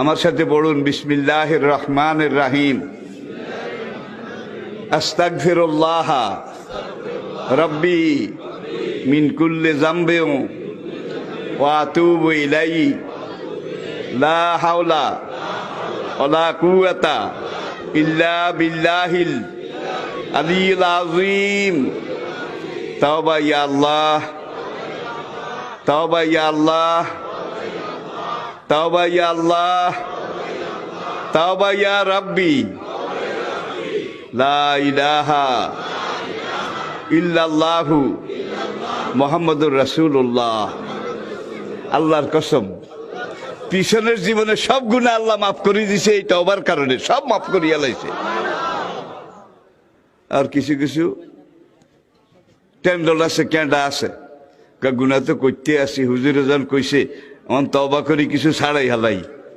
আমার সাথে পড়ুন, বিসমিল্লাহির রহমানির রহিম। আস্তাগফিরুল্লাহ রব্বি মিন কুল্লি যামবিন ওয়া আতুবু ইলাইহি লা হাওলা ওয়ালা কুওয়াতা ইল্লা বিল্লাহিল আলিয়্যিল আযীম। তাওবা ইয়া আল্লাহ, তাওবা ইয়া আল্লাহ, তাওবা ইয়া আল্লাহ, তাওবা ইয়া রাব্বি, লা ইলাহা ইল্লাল্লাহু মুহাম্মাদুর রাসূলুল্লাহ। আল্লাহর কসম, পিছনের জীবনে সব গুনাহ আল্লাহ মাফ করে দিয়েছে এই তওবার কারণে, সব মাফ করিয়া লাইছে। আর কিছু কিছু টেন্ডল আছে, ক্যান্ডা আছে, গুনাহ তো করতে আসি, হুজুরে যান কইছে অন তওবা করি কিছু ছাড়াই হালাই।